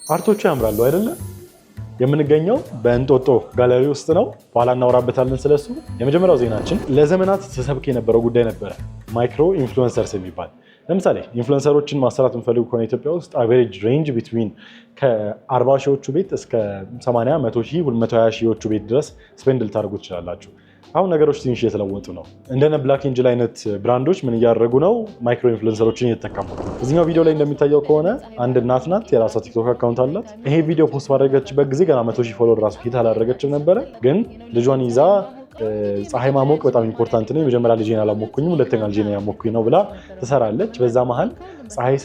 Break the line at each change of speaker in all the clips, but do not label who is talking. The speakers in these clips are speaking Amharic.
አርቶቹ ያምራሉ አይደለ? የምንገኘው በእንጦጦ ጋለሪ ውስጥ ነው። በኋላ እናወራበታለን ስለሱ። የመጀመሪያው ዜናችን ለዘመናት ተሰብክ የነበረው ጉዳይ ነበረ፣ ማይክሮ ኢንፍሉዌንሰርስ የሚባል ለምሳሌ ኢንፍሉዌንሰሮችን ማሰራት የምፈልጉ ከሆነ ኢትዮጵያ ውስጥ አቨሬጅ ሬንጅ ቢትዊን ከ40 ሺዎቹ ቤት እስከ 80 100 ሺህ 220 ሺዎቹ ቤት ድረስ ስፔንድ ልታደርጉ ትችላላችሁ። አሁን ነገሮች ትንሽ እየተለወጡ ነው። እንደነ ብላክ ኤንጅል አይነት ብራንዶች ምን እያደረጉ ነው? ማይክሮ ኢንፍሉዌንሰሮችን እየተጠቀሙ ነው። እዚህኛው ቪዲዮ ላይ እንደሚታየው ከሆነ አንድ እናት ናት፣ የራሷ ቲክቶክ አካውንት አላት። ይሄ ቪዲዮ ፖስት ባደረገችበት ጊዜ ገና 100 ሺህ ፎሎወር ራሱ ሂት አላደረገችም ነበረ። ግን ልጇን ይዛ ፀሐይ ማሞቅ በጣም ኢምፖርታንት ነው፣ የመጀመሪያ ልጄን አላሞኩኝም፣ ሁለተኛ ልጄን ያሞኩኝ ነው ብላ ትሰራለች። በዛ መሀል ፀሐይ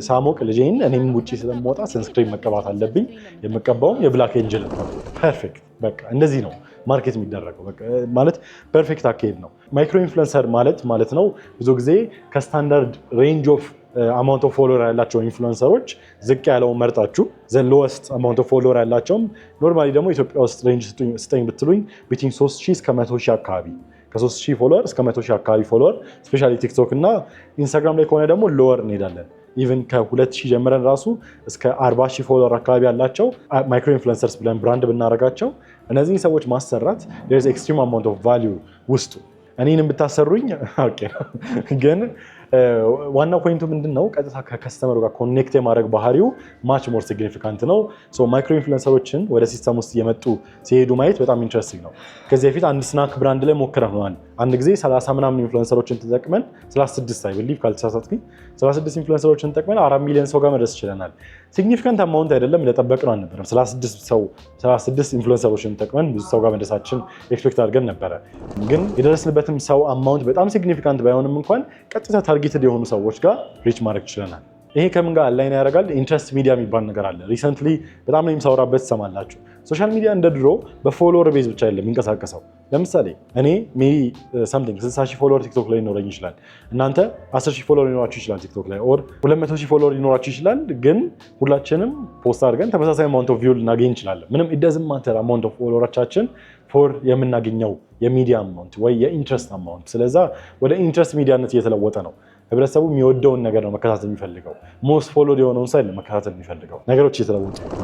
ሳሞቅ ልጄን እኔም ውጭ ስለምወጣ ሰንስክሪን መቀባት አለብኝ፣ የምቀባውም የብላክ ኤንጅል ነው። ፐርፌክት። በቃ እንደዚህ ነው ማርኬት የሚደረገው። ማለት ፐርፌክት አካሄድ ነው። ማይክሮ ኢንፍሉዌንሰር ማለት ነው ብዙ ጊዜ ከስታንዳርድ ሬንጅ ኦፍ አማውንት ኦፍ ፎሎወር ያላቸው ኢንፍሉዌንሰሮች ዝቅ ያለውን መርጣችሁ ዘ ሎወስት አማውንት ኦፍ ፎሎወር ያላቸውም ኖርማሊ ደግሞ ኢትዮጵያ ውስጥ ሬንጅ ስጠኝ ብትሉኝ ቢትዊን 3000 እስከ 100,000 አካባቢ ከ3000 ፎሎወር እስከ 100,000 አካባቢ ፎሎወር ስፔሻሊ ቲክቶክ እና ኢንስታግራም ላይ ከሆነ ደግሞ ሎወር እንሄዳለን። ኢቨን ከ2000 ጀምረን ራሱ እስከ 40,000 ፎሎወር አካባቢ ያላቸው ማይክሮ ኢንፍሉዌንሰርስ ብለን ብራንድ ብናደርጋቸው እነዚህን ሰዎች ማሰራት there's extreme amount of value ውስጡ። እኔንም ብታሰሩኝ ኦኬ ግን ዋናው ፖይንቱ ምንድነው? ቀጥታ ከከስተመሩ ጋር ኮኔክት የማድረግ ባህሪው ማች ሞር ሲግኒፊካንት ነው። ማይክሮ ኢንፍሉዌንሰሮችን ወደ ሲስተም ውስጥ እየመጡ ሲሄዱ ማየት በጣም ኢንትረስቲንግ ነው። ከዚህ በፊት አንድ ስናክ ብራንድ ላይ ሞክረናል። አንድ ጊዜ 30 ምናምን ኢንፍሉዌንሰሮችን ተጠቅመን 36 አይ ቢሊቭ ካልተሳሳትኩኝ 36 ኢንፍሉዌንሰሮችን ተጠቅመን 4 ሚሊዮን ሰው ጋር መድረስ ችለናል። ሲግኒፊካንት አማውንት አይደለም፣ እንደጠበቅነው አልነበረም። 36 ኢንፍሉዌንሰሮችን ተጠቅመን ብዙ ሰው ጋር መድረሳችን ኤክስፔክት አድርገን ነበረ። ግን የደረስንበትም ሰው አማውንት በጣም ሲግኒፊካንት ባይሆንም እንኳን ቀጥታ ታርጌትድ የሆኑ ሰዎች ጋር ሪች ማድረግ ችለናል። ይሄ ከምን ጋር አላይን ያደርጋል? ኢንትረስት ሚዲያ የሚባል ነገር አለ። ሪሰንትሊ በጣም ነው የምሳወራበት ትሰማላችሁ። ሶሻል ሚዲያ እንደ ድሮ በፎሎወር ቤዝ ብቻ አይደለም የሚንቀሳቀሰው። ለምሳሌ እኔ ሜቢ ሳምቲንግ 60,000 ፎሎወር ቲክቶክ ላይ ሊኖረኝ ይችላል። እናንተ 10,000 ፎሎወር ሊኖራችሁ ይችላል ቲክቶክ ላይ ኦር 200,000 ፎሎወር ሊኖራችሁ ይችላል። ግን ሁላችንም ፖስት አድርገን ተመሳሳይ አማውንት ኦፍ ቪው ልናገኝ እንችላለን። ምንም ኢት ዳዝንት ማተር አማውንት ኦፍ ፎሎወሮቻችን ፎር የምናገኘው የሚዲያ አማውንት ወይ የኢንትረስት አማውንት። ስለዛ ወደ ኢንትረስት ሚዲያነት እየተለወጠ ነው። ህብረተሰቡ የሚወደውን ነገር ነው መከታተል የሚፈልገው። ሞስት ፎሎድ የሆነውን ሳይል መከታተል የሚፈልገው። ነገሮች እየተለወጡ ነው።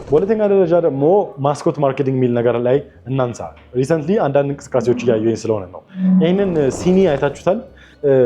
በሁለተኛ ደረጃ ደግሞ ማስኮት ማርኬቲንግ የሚል ነገር ላይ እናንሳ። ሪሰንትሊ አንዳንድ እንቅስቃሴዎች እያየሁኝ ስለሆነ ነው። ይህንን ሲኒ አይታችሁታል?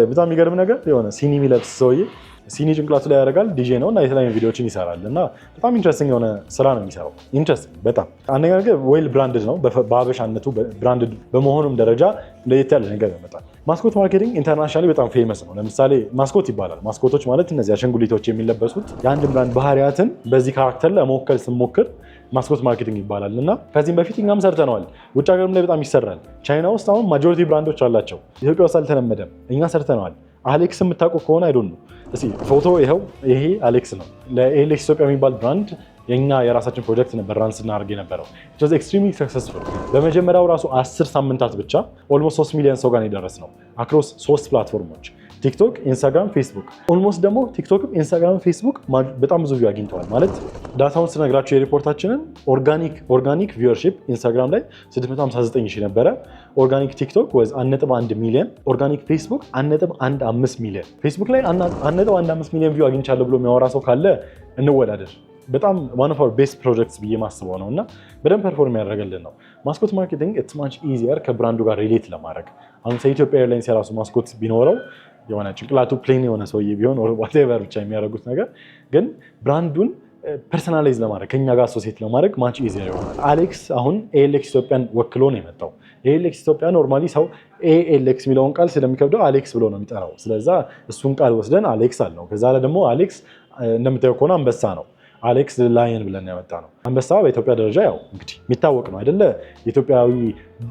በጣም የሚገርም ነገር የሆነ ሲኒ የሚለብስ ሰውዬ ሲኒ ጭንቅላቱ ላይ ያደርጋል። ዲጄ ነው እና የተለያዩ ቪዲዮዎችን ይሰራል እና በጣም ኢንትረስቲንግ የሆነ ስራ ነው የሚሰራው። ኢንትረስቲንግ በጣም አንደኛ ነገር ዌል ብራንድድ ነው። በሀበሻነቱ ብራንድድ በመሆኑም ደረጃ ለየት ያለ ነገር ያመጣል። ማስኮት ማርኬቲንግ ኢንተርናሽናሊ በጣም ፌመስ ነው። ለምሳሌ ማስኮት ይባላል። ማስኮቶች ማለት እነዚህ አሻንጉሊቶች የሚለበሱት የአንድ ብራንድ ባህሪያትን በዚህ ካራክተር ለመወከል ስንሞክር ማስኮት ማርኬቲንግ ይባላል እና ከዚህም በፊት እኛም ሰርተነዋል። ውጭ ሀገርም ላይ በጣም ይሰራል። ቻይና ውስጥ አሁን ማጆሪቲ ብራንዶች አላቸው። ኢትዮጵያ ውስጥ አልተለመደም። እኛ ሰርተነዋል። አሌክስ የምታውቁ ከሆነ አይዶን ነው። እስኪ ፎቶ ይኸው፣ ይሄ አሌክስ ነው። ለኤሌክስ ኢትዮጵያ የሚባል ብራንድ የኛ የራሳችን ፕሮጀክት ነበር ራን ስናደርግ የነበረው። ኢት ዋዝ ኤክስትሪምሊ ሰክሰስፉል። በመጀመሪያው ራሱ 10 ሳምንታት ብቻ ኦልሞስት 3 ሚሊዮን ሰው ጋር የደረስነው አክሮስ 3 ፕላትፎርሞች ቲክቶክ፣ ኢንስታግራም፣ ፌስቡክ። ኦልሞስት ደግሞ ቲክቶክም ኢንስታግራም፣ ፌስቡክ በጣም ብዙ ቪው አግኝተዋል። ማለት ዳታውን ስነግራቸው የሪፖርታችንን ኦርጋኒክ ቪወርሺፕ ኢንስታግራም ላይ 659,000 ነበረ። ኦርጋኒክ ቲክቶክ ወዝ 1.1 ሚሊዮን፣ ኦርጋኒክ ፌስቡክ 1.15 ሚሊዮን። ፌስቡክ ላይ 1.15 ሚሊዮን ቪው አግኝቻለሁ ብሎ የሚያወራ ሰው ካለ እንወዳደር። በጣም ዋን ኦፍ አወር ቤስት ፕሮጀክትስ ብዬ ማስበው ነው እና በደንብ ፐርፎርም ያደረገልን ነው። ማስኮት ማርኬቲንግ ኢትስ ማች ኢዚየር ከብራንዱ ጋር ሪሌት ለማድረግ። አሁን ኢትዮጵያ ኤርላይንስ የራሱ ማስኮት ቢኖረው የሆነ ጭንቅላቱ ፕሌን የሆነ ሰውዬ ቢሆን ዋቴቨር ብቻ የሚያደርጉት ነገር ግን ብራንዱን ፐርሰናላይዝ ለማድረግ ከኛ ጋር አሶሲየት ለማድረግ ማች ኢዚየር ይሆናል። አሌክስ አሁን ኤሌክስ ኢትዮጵያን ወክሎ ነው የመጣው። ኤሌክስ ኢትዮጵያ ኖርማሊ ሰው ኤሌክስ የሚለውን ቃል ስለሚከብደው አሌክስ ብሎ ነው የሚጠራው። ስለዛ እሱን ቃል ወስደን አሌክስ አልነው። ከዛ ደግሞ አሌክስ እንደምታየው ከሆነ አንበሳ ነው። አሌክስ ላየን ብለን ያመጣ ነው። አንበሳ በኢትዮጵያ ደረጃ ያው እንግዲህ የሚታወቅ ነው አይደለ? ኢትዮጵያዊ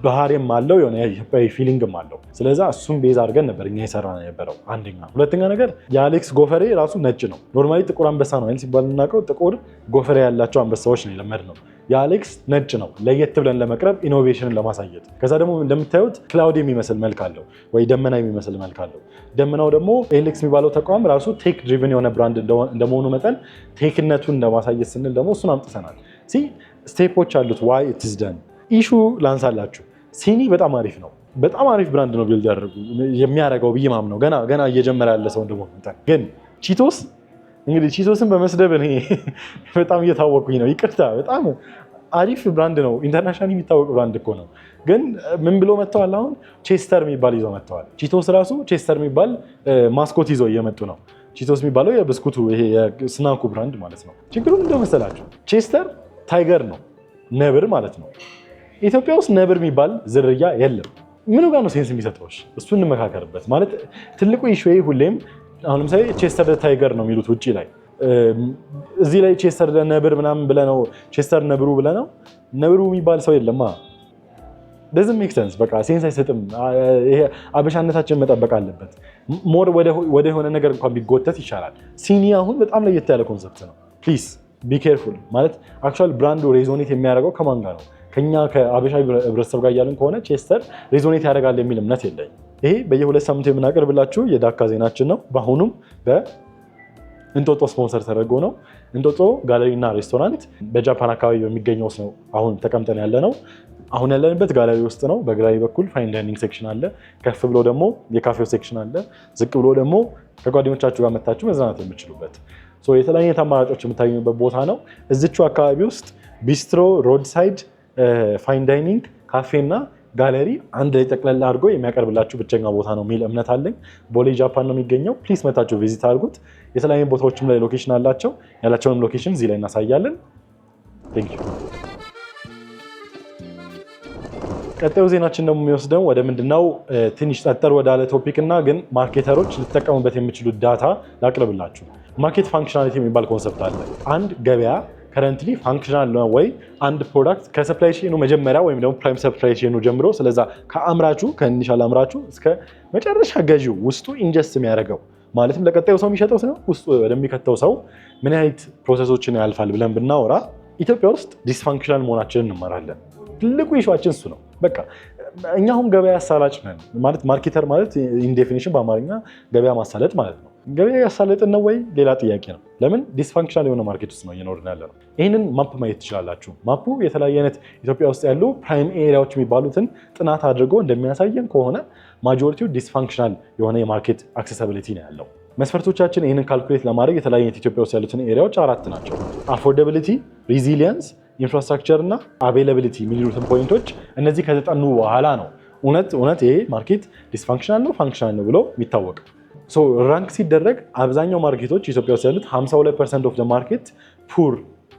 ባህሪም አለው፣ የሆነ ኢትዮጵያዊ ፊሊንግም አለው። ስለዛ እሱን ቤዝ አድርገን ነበር እኛ የሰራ ነው የነበረው። አንደኛ። ሁለተኛ ነገር የአሌክስ ጎፈሬ ራሱ ነጭ ነው። ኖርማሊ ጥቁር አንበሳ ነው አይደል ሲባል የምናውቀው፣ ጥቁር ጎፈሬ ያላቸው አንበሳዎች ነው የለመድነው። የአሌክስ ነጭ ነው፣ ለየት ብለን ለመቅረብ ኢኖቬሽንን ለማሳየት። ከዛ ደግሞ እንደምታዩት ክላውድ የሚመስል መልክ አለው ወይ ደመና የሚመስል መልክ አለው። ደመናው ደግሞ ኤሌክስ የሚባለው ተቋም ራሱ ቴክ ድሪቭን የሆነ ብራንድ እንደመሆኑ መጠን ቴክነቱን ለማሳየት ስንል ደግሞ እሱን አምጥተናል። ስቴፖች አሉት። ዋይ ኢትስ ደን ኢሹ ላንሳላችሁ። ሲኒ በጣም አሪፍ ነው። በጣም አሪፍ ብራንድ ነው ቢልድ የሚያደርገው ብዬ ማምነው ገና እየጀመረ ያለ ሰው እንደመሆኑ መጠን። ግን ቺቶስ እንግዲህ ቺቶስን በመስደብ እኔ በጣም እየታወቅኩኝ ነው። ይቅርታ። በጣም አሪፍ ብራንድ ነው። ኢንተርናሽናል የሚታወቅ ብራንድ እኮ ነው። ግን ምን ብሎ መጥተዋል? አሁን ቼስተር የሚባል ይዘው መጥተዋል። ቺቶስ ራሱ ቼስተር የሚባል ማስኮት ይዘው እየመጡ ነው። ቺቶስ የሚባለው የብስኩቱ ይሄ የስናኩ ብራንድ ማለት ነው። ችግሩ ምንድን መሰላችሁ? ቼስተር ታይገር ነው፣ ነብር ማለት ነው። ኢትዮጵያ ውስጥ ነብር የሚባል ዝርያ የለም። ምኑ ጋር ነው ሴንስ የሚሰጠው? እሱ እንመካከርበት። ማለት ትልቁ ኢሹ ሁሌም አሁን ለምሳሌ ቼስተር ታይገር ነው የሚሉት ውጭ ላይ፣ እዚህ ላይ ቼስተር ነብር ምናምን ብለህ ነው ቼስተር ነብሩ ብለህ ነው። ነብሩ የሚባል ሰው የለማ። doesn't make sense። በቃ ሴንስ አይሰጥም። ይሄ አበሻነታችን መጠበቅ አለበት። ሞር ወደ የሆነ ነገር እንኳን ቢጎተት ይሻላል። ሲኒ አሁን በጣም ለየት ያለ ኮንሰፕት ነው። ፕሊዝ ቢ ኬርፉል። ማለት አክቹዋሊ ብራንዱ ሬዞኔት የሚያደርገው ከማን ጋር ነው? ከኛ ከአበሻ ህብረተሰብ ጋር እያልን ከሆነ ቼስተር ሬዞኔት ያደርጋል የሚል እምነት የለኝ። ይሄ በየ2 ሳምንቱ የምናቀርብላችሁ የዳካ ዜናችን ነው። በአሁኑም በእንጦጦ ስፖንሰር ተደርጎ ነው። እንጦጦ ጋለሪ እና ሬስቶራንት በጃፓን አካባቢ በሚገኘው ነው አሁን ተቀምጠን ያለ ነው። አሁን ያለንበት ጋለሪ ውስጥ ነው። በግራዊ በኩል ፋይን ዳይኒንግ ሴክሽን አለ። ከፍ ብሎ ደግሞ የካፌው ሴክሽን አለ። ዝቅ ብሎ ደግሞ ከጓደኞቻችሁ ጋር መታችሁ መዝናናት የምችሉበት የተለያየ አማራጮች የምታገኙበት ቦታ ነው። እዚቹ አካባቢ ውስጥ ቢስትሮ፣ ሮድ ሳይድ፣ ፋይን ዳይኒንግ፣ ካፌ እና ጋለሪ አንድ ላይ ጠቅላላ አድርጎ የሚያቀርብላችሁ ብቸኛ ቦታ ነው የሚል እምነት አለኝ። ቦሌ ጃፓን ነው የሚገኘው። ፕሊስ መታችሁ ቪዚት አድርጉት። የተለያዩ ቦታዎችም ላይ ሎኬሽን አላቸው። ያላቸውንም ሎኬሽን እዚህ ላይ እናሳያለን። ቴንክ ዩ። ቀጣዩ ዜናችን ደግሞ የሚወስደው ወደ ምንድነው ትንሽ ጠጠር ወዳለ ቶፒክ እና ግን ማርኬተሮች ሊጠቀሙበት የሚችሉት ዳታ ላቅርብላችሁ። ማርኬት ፋንክሽናሊቲ የሚባል ኮንሰፕት አለ። አንድ ገበያ ከረንትሊ ፋንክሽናል ነው ወይ? አንድ ፕሮዳክት ከሰፕላይ ቼኑ መጀመሪያ ወይም ደግሞ ፕራይም ሰፕላይ ቼኑ ጀምሮ ስለዛ ከአምራቹ ከኢኒሻል አምራቹ እስከ መጨረሻ ገዢው ውስጡ ኢንጀስት የሚያደርገው ማለትም ለቀጣዩ ሰው የሚሸጠው ነው ውስጡ ወደሚከተው ሰው ምን አይነት ፕሮሰሶችን ያልፋል ብለን ብናወራ ኢትዮጵያ ውስጥ ዲስፋንክሽናል መሆናችንን እንማራለን። ትልቁ ኢሹአችን እሱ ነው። በቃ እኛ አሁን ገበያ አሳላጭ ነን ማለት ማርኬተር ማለት ኢን ዴፊኒሽን በአማርኛ ገበያ ማሳለጥ ማለት ነው። ገበያ ያሳለጥን ነው ወይ? ሌላ ጥያቄ ነው። ለምን ዲስፋንክሽናል የሆነ ማርኬት ውስጥ ነው እየኖርን ያለ ነው። ይህንን ማፕ ማየት ትችላላችሁ። ማፑ የተለያየ አይነት ኢትዮጵያ ውስጥ ያሉ ፕራይም ኤሪያዎች የሚባሉትን ጥናት አድርጎ እንደሚያሳየን ከሆነ ማጆሪቲው ዲስፋንክሽናል የሆነ የማርኬት አክሴሲቢሊቲ ነው ያለው። መስፈርቶቻችን ይህንን ካልኩሌት ለማድረግ የተለያየ ኢትዮጵያ ውስጥ ያሉትን ኤሪያዎች 4 ናቸው። አፎርደቢሊቲ፣ ሪዚሊየንስ፣ ኢንፍራስትራክቸር እና አቬይላቢሊቲ የሚሉትን ፖይንቶች እነዚህ ከተጠኑ በኋላ ነው እውነት ይሄ ማርኬት ዲስፋንክሽናል ነው ፋንክሽናል ነው ብሎ የሚታወቅ። ራንክ ሲደረግ አብዛኛው ማርኬቶች ኢትዮጵያ ውስጥ ያሉት 52% ኦፍ ማርኬት ፑር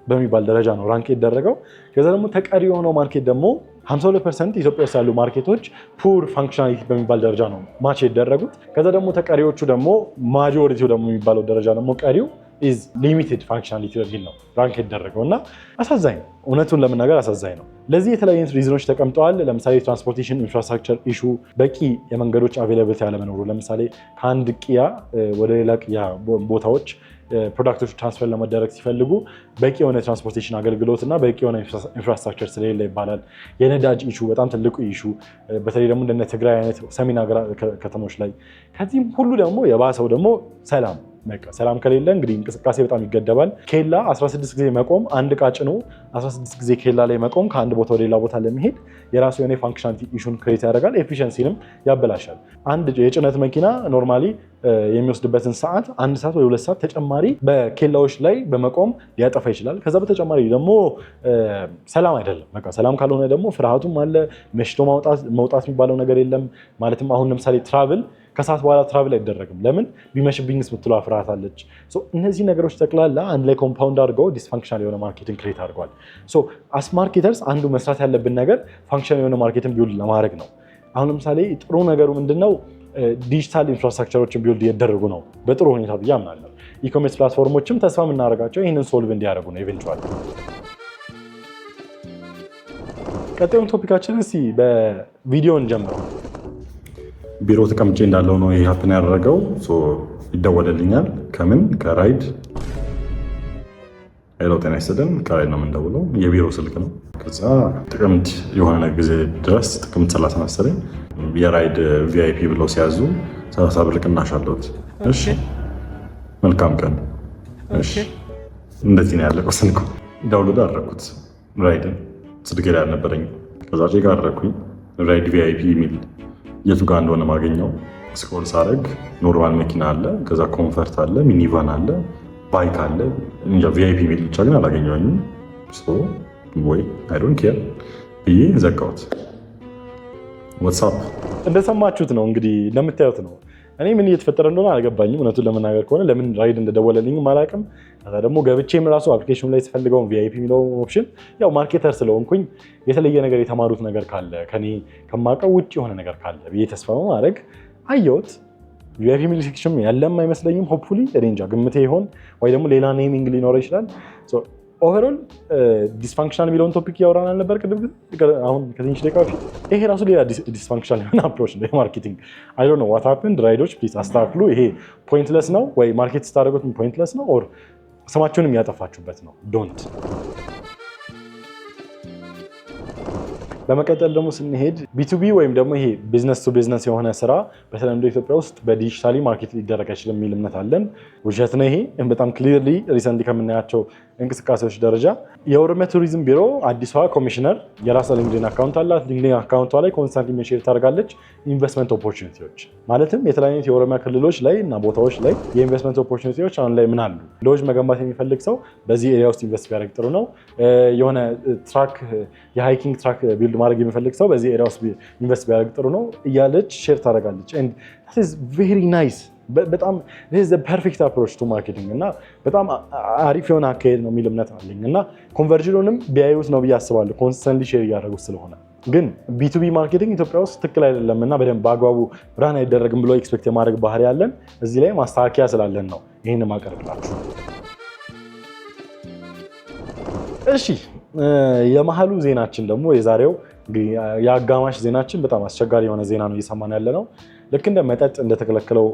በሚባል ደረጃ ነው ራንክ የደረገው። ከዛ ደግሞ ተቀሪ የሆነው ማርኬት ደግሞ 52% ኢትዮጵያ ውስጥ ያሉ ማርኬቶች ፑር ፋንክሽናሊቲ በሚባል ደረጃ ነው ማች የደረጉት። ከዛ ደግሞ ተቀሪዎቹ ደግሞ ማጆሪቲው ደግሞ የሚባለው ደረጃ ደግሞ ቀሪው ኢዝ ሊሚትድ ፋንክሽናሊቲ በሚል ነው ራንክ የደረገው እና አሳዛኝ ነው። እውነቱን ለመናገር አሳዛኝ ነው። ለዚህ የተለያዩ ሪዝኖች ተቀምጠዋል። ለምሳሌ ትራንስፖርቴሽን ኢንፍራስትራክቸር ኢሹ፣ በቂ የመንገዶች አቬይላብሊቲ አለመኖሩ። ለምሳሌ ከአንድ ቅያ ወደ ሌላ ቅያ ቦታዎች ፕሮዳክቶች ትራንስፈር ለመደረግ ሲፈልጉ በቂ የሆነ ትራንስፖርቴሽን አገልግሎት እና በቂ የሆነ ኢንፍራስትራክቸር ስለሌለ ይባላል። የነዳጅ ኢሹ በጣም ትልቁ ኢሹ፣ በተለይ ደግሞ እንደነ ትግራይ አይነት ሰሜን ከተሞች ላይ። ከዚህም ሁሉ ደግሞ የባሰው ደግሞ ሰላም ከሌለ እንግዲህ እንቅስቃሴ በጣም ይገደባል። ኬላ 16 ጊዜ መቆም፣ አንድ ዕቃ ጭኖ 16 ጊዜ ኬላ ላይ መቆም ከአንድ ቦታ ወደ ሌላ ቦታ ለመሄድ የራሱ የሆነ ፋንክሽናሊቲ ኢሹን ክሬት ያደርጋል። ኤፊሽንሲንም ያበላሻል። አንድ የጭነት መኪና ኖርማሊ የሚወስድበትን ሰዓት 1 ሰዓት ወይ 2 ሰዓት ተጨማሪ በኬላዎች ላይ በመቆም ሊያጠፋ ይችላል። ከዛ በተጨማሪ ደግሞ ሰላም አይደለም። በቃ ሰላም ካልሆነ ደግሞ ፍርሃቱም አለ። መሽቶ መውጣት የሚባለው ነገር የለም። ማለትም አሁን ለምሳሌ ትራቭል ከሰዓት በኋላ ትራቭል አይደረግም። ለምን? ቢመሽብኝስ ምትሏ ፍርሃት አለች። እነዚህ ነገሮች ጠቅላላ አንድ ላይ ኮምፓውንድ አድርገው ዲስፋንክሽናል የሆነ ማርኬትን ክሬት አድርገዋል። አስ ማርኬተርስ አንዱ መስራት ያለብን ነገር ፋንክሽናል የሆነ ማርኬትን ቢውልድ ለማድረግ ነው። አሁን ለምሳሌ ጥሩ ነገሩ ምንድነው? ዲጂታል ኢንፍራስትራክቸሮችን ቢውልድ እየደረጉ ነው በጥሩ ሁኔታ ብዬ አምናለሁ። ኢኮሜርስ ፕላትፎርሞችም ተስፋ የምናደርጋቸው ይህንን ሶልቭ እንዲያደርጉ ነው ኢቨንቹዋሊ። ቀጣዩን ቶፒካችን እስኪ በቪዲዮ እንጀምረው። ቢሮ ተቀምጬ እንዳለው ነው ይሄ ሀፕን ያደረገው። ይደወልልኛል። ከምን ከራይድ ሄሎ ጤና ይስጥልን። ከራይድ ነው የምንደውለው። የቢሮ ስልክ ነው። ከዛ ጥቅምት የሆነ ጊዜ ድረስ ጥቅምት 30 መሰለኝ የራይድ ቪአይፒ ብለው ሲያዙ 30 ብር ቅናሽ አለሁት። እሺ መልካም ቀን። እሺ እንደዚህ ነው ያለቀው ስልኩ። ዳውንሎድ አደረኩት ራይድን። ስልኬ ላይ አልነበረኝም። ከዛ ቼክ አደረኩኝ ራይድ ቪአይፒ የሚል የቱ ጋር እንደሆነ ማገኘው። ስክሮል ሳደርግ ኖርማል መኪና አለ፣ ከዛ ኮንፈርት አለ፣ ሚኒቫን አለ፣ ባይክ አለ እንጃ ቪአይፒ ቤት ብቻ ግን አላገኘሁኝም። ወይ አይ ዶንት ኬር ብዬ ዘጋሁት። ዋትስአፕ እንደሰማችሁት ነው እንግዲህ እንደምታዩት ነው። እኔ ምን እየተፈጠረ እንደሆነ አልገባኝም። እውነቱን ለመናገር ከሆነ ለምን ራይድ እንደደወለልኝም አላውቅም። ከዛ ደግሞ ገብቼም ራሱ አፕሊኬሽኑ ላይ ስፈልገውን ቪአይፒ የሚለው ኦፕሽን ያው ማርኬተር ስለሆንኩኝ የተለየ ነገር የተማሩት ነገር ካለ ከኔ ከማውቀው ውጭ የሆነ ነገር ካለ ብዬ ተስፋ በማድረግ አየሁት። ቪአይፒ የሚል ሴክሽን ያለም አይመስለኝም። ሆፕፉሊ እኔ እንጃ ግምቴ ይሆን ወይ ደግሞ ሌላ ኔሚንግ ሊኖረው ይችላል። ኦቨርኦል ዲስፋንክሽናል የሚለውን ቶፒክ እያወራን አልነበር ቅድም? አሁን ከትንሽ ደቂቃ በፊት ይሄ ራሱ ሌላ ዲስፋንክሽናል የሆነ አፕሮች ነው የማርኬቲንግ። አይ ዶንት ኖ ዋት ሃፕንድ። ራይዶች ፕሊዝ አስተካክሉ። ይሄ ፖይንትለስ ነው ወይ ማርኬት ስታደርጉት ፖይንትለስ ነው ኦር ስማችሁንም ያጠፋችሁበት ነው። ዶንት። በመቀጠል ደግሞ ስንሄድ ቢቱቢ ወይም ደግሞ ይሄ ቢዝነስ ቱ ቢዝነስ የሆነ ስራ በተለምዶ ኢትዮጵያ ውስጥ በዲጂታሊ ማርኬት ሊደረግ አይችልም የሚል እምነት አለን። ውሸት ነው ይሄ። በጣም ክሊርሊ ሪሰንትሊ ከምናያቸው እንቅስቃሴዎች ደረጃ የኦሮሚያ ቱሪዝም ቢሮ አዲሷ ኮሚሽነር የራሷ ሊንክድኢን አካውንት አላት። ሊንክድኢን አካውንቷ ላይ ኮንስታንትሊ ሜንሽን ታደርጋለች ኢንቨስትመንት ኦፖርቹኒቲዎች፣ ማለትም የተለያዩ የኦሮሚያ ክልሎች ላይ እና ቦታዎች ላይ የኢንቨስትመንት ኦፖርቹኒቲዎች አሁን ላይ ምን አሉ። ሎጅ መገንባት የሚፈልግ ሰው በዚህ ኤሪያ ውስጥ ኢንቨስት ቢያደርግ ጥሩ ነው። የሆነ ትራክ የሃይኪንግ ትራክ ቢልድ ማድረግ የሚፈልግ ሰው በዚህ ኤሪያ ውስጥ ኢንቨስት ቢያደርግ ጥሩ ነው እያለች ሼር ታደርጋለች። ቬሪ ናይስ። በጣም ፐርፌክት አፕሮች ቱ ማርኬቲንግ እና በጣም አሪፍ የሆነ አካሄድ ነው የሚል እምነት አለኝ እና ኮንቨርዥኑንም ቢያዩት ነው ብዬ አስባለሁ። ኮንስተንትሊ ሼር እያደረጉት ስለሆነ ግን ቢቱቢ ማርኬቲንግ ኢትዮጵያ ውስጥ ትክክል አይደለም እና በደንብ በአግባቡ ብርሃን አይደረግም ብሎ ኤክስፔክት የማድረግ ባህሪ ያለን እዚህ ላይ ማስተካከያ ስላለን ነው ይህን ማቀርብላችሁ። እሺ የመሀሉ ዜናችን ደግሞ የዛሬው የአጋማሽ ዜናችን በጣም አስቸጋሪ የሆነ ዜና ነው እየሰማን ያለ ነው። ልክ እንደ መጠጥ እንደተከለከለው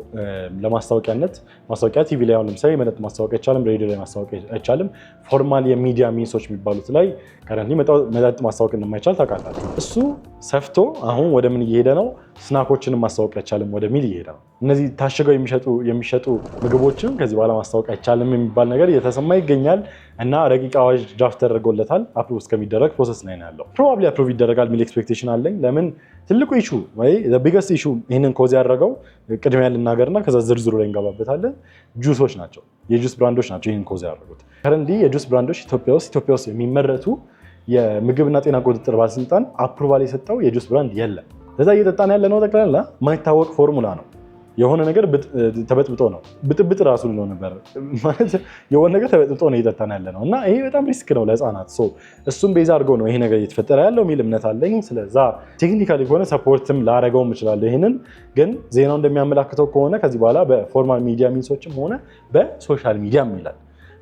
ለማስታወቂያነት ማስታወቂያ ቲቪ ላይ አሁን ለምሳሌ መጠጥ ማስታወቂያ አይቻልም፣ ሬዲዮ ላይ ማስታወቂያ አይቻልም። ፎርማል የሚዲያ ሚንሶች የሚባሉት ላይ ከረንትሊ መጠጥ ማስታወቅ እንደማይቻል ታውቃላችሁ። እሱ ሰፍቶ አሁን ወደ ምን እየሄደ ነው? ስናኮችንም ማስታወቅ አይቻልም ወደሚል እየሄደ ነው። እነዚህ ታሽገው የሚሸጡ ምግቦችም ከዚህ በኋላ ማስታወቅ አይቻልም የሚባል ነገር እየተሰማ ይገኛል እና ረቂቅ አዋጅ ድራፍት ተደርጎለታል። አፕሩቭ እስከሚደረግ ፕሮሰስ ላይ ነው ያለው። ፕሮባብሊ አፕሩቭ ይደረጋል የሚል ኤክስፔክቴሽን አለኝ። ለምን ትልቁ ኢሹ ወይ ቢገስት ኢሹ ይህንን ኮዝ ያደረገው ቅድሚያ ልናገርና ከዛ ዝርዝሩ ላይ እንገባበታለን። ጁሶች ናቸው፣ የጁስ ብራንዶች ናቸው ይህን ኮዝ ያደረጉት። ከረንትሊ የጁስ ብራንዶች ኢትዮጵያ ውስጥ የሚመረቱ የምግብና ጤና ቁጥጥር ባለስልጣን አፕሩቫል የሰጠው የጁስ ብራንድ የለም። ለዛ እየጠጣን ያለ ነው ጠቅላላ የማይታወቅ ፎርሙላ ነው። የሆነ ነገር ተበጥብጦ ነው ብጥብጥ ራሱ ነው ነበር ማለት የሆነ ነገር ተበጥብጦ ነው እየጠጣን ያለ ነው እና ይሄ በጣም ሪስክ ነው ለህፃናት። እሱም ቤዛ አድርገው ነው ይሄ ነገር እየተፈጠረ ያለው የሚል እምነት አለኝ። ስለዛ ቴክኒካሊ ከሆነ ሰፖርትም ላደረገውም እችላለሁ። ይህንን ግን ዜናው እንደሚያመላክተው ከሆነ ከዚህ በኋላ በፎርማል ሚዲያ ሚንሶችም ሆነ በሶሻል ሚዲያም ይላል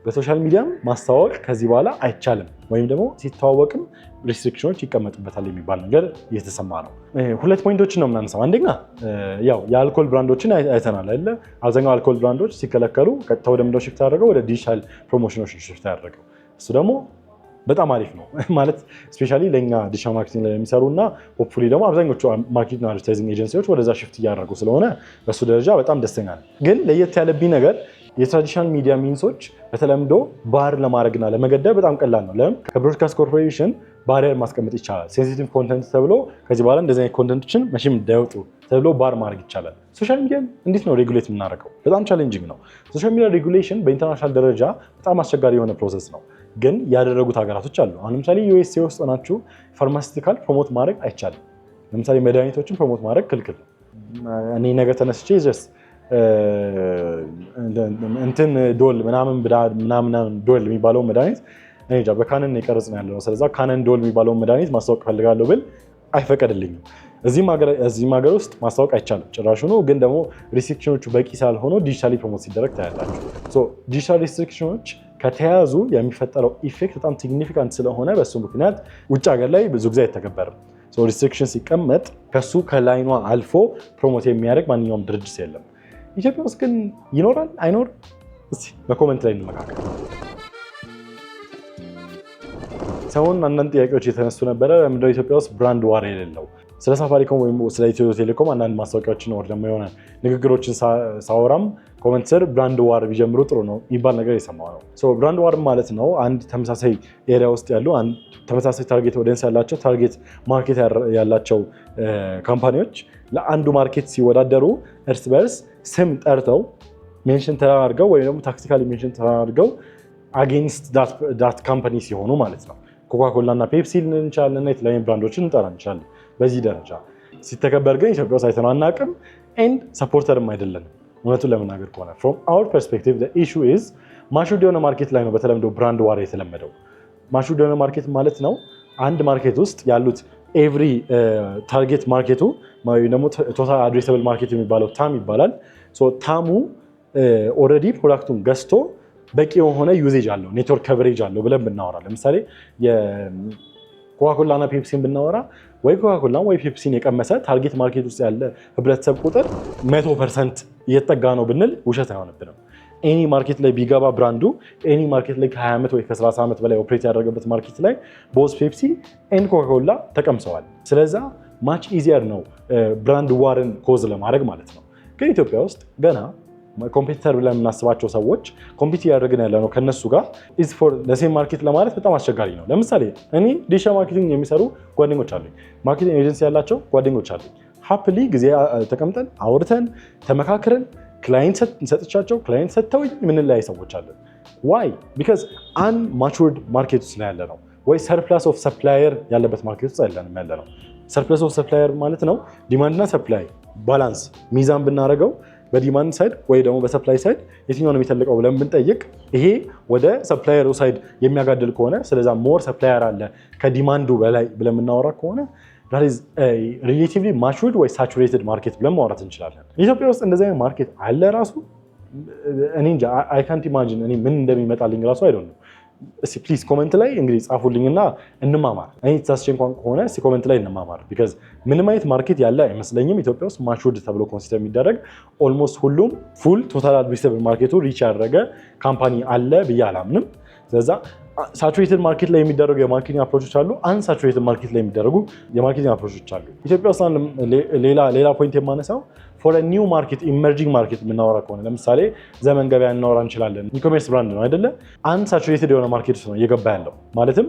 በሶሻል ሚዲያም ማስተዋወቅ ከዚህ በኋላ አይቻልም ወይም ደግሞ ሲተዋወቅም ሪስትሪክሽኖች ይቀመጡበታል የሚባል ነገር እየተሰማ ነው። ሁለት ፖይንቶችን ነው የምናነሳው። አንደኛ ያው የአልኮል ብራንዶችን አይተናል አይደለ? አብዛኛው አልኮል ብራንዶች ሲከለከሉ ቀጥታ ወደ ምንድነው ሽፍት ያደረገው? ወደ ዲጂታል ፕሮሞሽኖች ሽፍት ያደረገው። እሱ ደግሞ በጣም አሪፍ ነው ማለት ስፔሻሊ ለእኛ ዲጂታል ማርኬቲንግ ላይ የሚሰሩ እና ሆፕፉሊ ደግሞ አብዛኞቹ ማርኬቲንግ አድቨርታይዚንግ ኤጀንሲዎች ወደዛ ሽፍት እያደረጉ ስለሆነ በሱ ደረጃ በጣም ደስተኛ ነኝ። ግን ለየት ያለብኝ ነገር የትራዲሽናል ሚዲያ ሚንሶች በተለምዶ ባር ለማድረግና ለመገደብ በጣም ቀላል ነው። ለምን ከብሮድካስት ኮርፖሬሽን ባሪየር ማስቀመጥ ይቻላል። ሴንሲቲቭ ኮንተንት ተብሎ ከዚህ በኋላ እንደዚህ አይነት ኮንተንቶችን መቼም እንዳይወጡ ተብሎ ባር ማድረግ ይቻላል። ሶሻል ሚዲያ እንዴት ነው ሬጉሌት የምናደርገው? በጣም ቻሌንጂንግ ነው። ሶሻል ሚዲያ ሬጉሌሽን በኢንተርናሽናል ደረጃ በጣም አስቸጋሪ የሆነ ፕሮሰስ ነው። ግን ያደረጉት ሀገራቶች አሉ። አሁን ለምሳሌ ዩኤስኤ ውስጥ ናችሁ ፋርማሲቲካል ፕሮሞት ማድረግ አይቻልም። ለምሳሌ መድኃኒቶችን ፕሮሞት ማድረግ ክልክል። እኔ ነገር ተነስቼ እንትን ዶል ምናምን ዶል የሚባለው መድኃኒት እንጃ በካነን የቀረጽ ነው ያለው። ስለዛ ካነን ዶል የሚባለው መድኃኒት ማስታወቅ ፈልጋለሁ ብል አይፈቀድልኝም። እዚህም ሀገር ውስጥ ማስታወቅ አይቻልም ጭራሹኑ። ግን ደግሞ ሪስትሪክሽኖቹ በቂ ሳልሆኑ ዲጂታሊ ፕሮሞት ሲደረግ ታያላችሁ። ዲጂታል ሪስትሪክሽኖች ከተያዙ የሚፈጠረው ኢፌክት በጣም ሲግኒፊካንት ስለሆነ በሱ ምክንያት ውጭ ሀገር ላይ ብዙ ጊዜ አይተገበርም። ሪስትሪክሽን ሲቀመጥ ከሱ ከላይኗ አልፎ ፕሮሞት የሚያደርግ ማንኛውም ድርጅት የለም። ኢትዮጵያ ውስጥ ግን ይኖራል አይኖርም? እስቲ በኮመንት ላይ እንመካከል። ሰሞኑን አንዳንድ ጥያቄዎች የተነሱ ነበረ። ምንድነው ኢትዮጵያ ውስጥ ብራንድ ዋር የሌለው? ስለ ሳፋሪኮም ወይም ስለ ኢትዮ ቴሌኮም አንዳንድ ማስታወቂያዎችን ወር ደግሞ የሆነ ንግግሮችን ሳወራም ኮመንት ስር ብራንድ ዋር ቢጀምሩ ጥሩ ነው የሚባል ነገር የሰማው ነው። ብራንድ ዋር ማለት ነው አንድ ተመሳሳይ ኤሪያ ውስጥ ያሉ ተመሳሳይ ታርጌት ኦዲየንስ ያላቸው ታርጌት ማርኬት ያላቸው ካምፓኒዎች ለአንዱ ማርኬት ሲወዳደሩ እርስ በርስ ስም ጠርተው ሜንሽን ተደርገው ወይ ደግሞ ታክቲካሊ ሜንሽን ተደርገው አጌንስት ዳት ካምፓኒ ሲሆኑ ማለት ነው። ኮካኮላ እና ፔፕሲ ልንል እንችላለን እና የተለያዩ ብራንዶችን እንጠራ እንችላለን። በዚህ ደረጃ ሲተከበር ግን ኢትዮጵያ ውስጥ አይተነው አናውቅም ኤንድ ሰፖርተርም አይደለንም እውነቱን ለመናገር ከሆነ from our perspective the issue is ማቹርድ የሆነ ማርኬት ላይ ነው በተለምዶ ብራንድ ዋር የተለመደው። ማቹርድ የሆነ ማርኬት ማለት ነው አንድ ማርኬት ውስጥ ያሉት ኤቭሪ ታርጌት ማርኬቱ ወይ ደግሞ ቶታል አድሬሰብል ማርኬት የሚባለው ታም ይባላል። ታሙ ኦልሬዲ ፕሮዳክቱን ገዝቶ በቂ የሆነ ዩዜጅ አለው ኔትወርክ ከቨሬጅ አለው ብለን ብናወራ ለምሳሌ የኮካኮላ እና ፔፕሲን ብናወራ ወይ ኮካኮላ ወይ ፔፕሲን የቀመሰ ታርጌት ማርኬት ውስጥ ያለ ህብረተሰብ ቁጥር 100% እየተጠጋ ነው ብንል ውሸት አይሆንብንም። ኤኒ ማርኬት ላይ ቢገባ ብራንዱ ኤኒ ማርኬት ላይ ከ20 ዓመት ወይ ከ30 ዓመት በላይ ኦፕሬት ያደረገበት ማርኬት ላይ ቦዝ ፔፕሲ ኤንድ ኮካኮላ ተቀምሰዋል። ስለዛ ማች ኢዚየር ነው ብራንድ ዋርን ኮዝ ለማድረግ ማለት ነው። ግን ኢትዮጵያ ውስጥ ገና ኮምፒቲተር ብለን የምናስባቸው ሰዎች ኮምፒቲ ያደርግን ያለ ነው ከነሱ ጋር ኢዝ ፎር ለሴም ማርኬት ለማለት በጣም አስቸጋሪ ነው። ለምሳሌ እኔ ዲሻ ማርኬቲንግ የሚሰሩ ጓደኞች አሉኝ፣ ማርኬቲንግ ኤጀንሲ ያላቸው ጓደኞች አሉኝ። ሃፕሊ ጊዜ ተቀምጠን አውርተን ተመካክረን ክላይንት ሰጥቻቸው ክላይንት ሰጥተውኝ የምንለያይ ሰዎች አለን። ዋይ ቢካዝ አንማቹርድ ማርኬት ውስጥ ያለ ነው ወይ ሰርፕላስ ኦፍ ሰፕላየር ያለበት ማርኬት ውስጥ ያለ ነው። ሰርፕላስ ኦፍ ሰፕላየር ማለት ነው ዲማንድና ሰፕላይ ባላንስ ሚዛን ብናደርገው በዲማንድ ሳይድ ወይ ደግሞ በሰፕላይ ሳይድ የትኛው ነው የሚተልቀው ብለን ብንጠይቅ ይሄ ወደ ሰፕላየሩ ሳይድ የሚያጋድል ከሆነ ስለዛ ሞር ሰፕላየር አለ ከዲማንዱ በላይ ብለን የምናወራ ከሆነ ሪሌቲቭሊ ማቹርድ ወይ ሳቹሬትድ ማርኬት ብለን ማውራት እንችላለን። ኢትዮጵያ ውስጥ እንደዚህ አይነት ማርኬት አለ ራሱ እኔ እንጃ አይ ካንት ኢማጂን እኔ ምን እንደሚመጣልኝ ራሱ አይደለም። እስቲ ፕሊዝ ኮሜንት ላይ እንግዲህ ጻፉልኝና እንማማር። እኔ ተሳስቼ እንኳን ከሆነ እስቲ ኮሜንት ላይ እንማማር። ቢካዝ ምንም አይነት ማርኬት ያለ አይመስለኝም ኢትዮጵያ ውስጥ ማቹርድ ተብሎ ኮንሲደር የሚደረግ ኦልሞስት ሁሉም ፉል ቶታል አድሬሰብል ማርኬቱ ሪች ያደረገ ካምፓኒ አለ ብዬ አላምንም። ስለዛ ሳቹሬትድ ማርኬት ላይ የሚደረጉ የማርኬቲንግ አፕሮቾች አሉ፣ አንሳቹሬትድ ማርኬት ላይ የሚደረጉ የማርኬቲንግ አፕሮቾች አሉ። ኢትዮጵያ ውስጥ ሌላ ፖይንት የማነሳው ፎር ኒው ማርኬት ኢመርጂንግ ማርኬት የምናወራ ከሆነ ለምሳሌ ዘመን ገበያ እናወራ እንችላለን። ኢኮሜርስ ብራንድ ነው አይደለ? አንሳቹሬትድ የሆነ ማርኬት ውስጥ ነው እየገባ ያለው ማለትም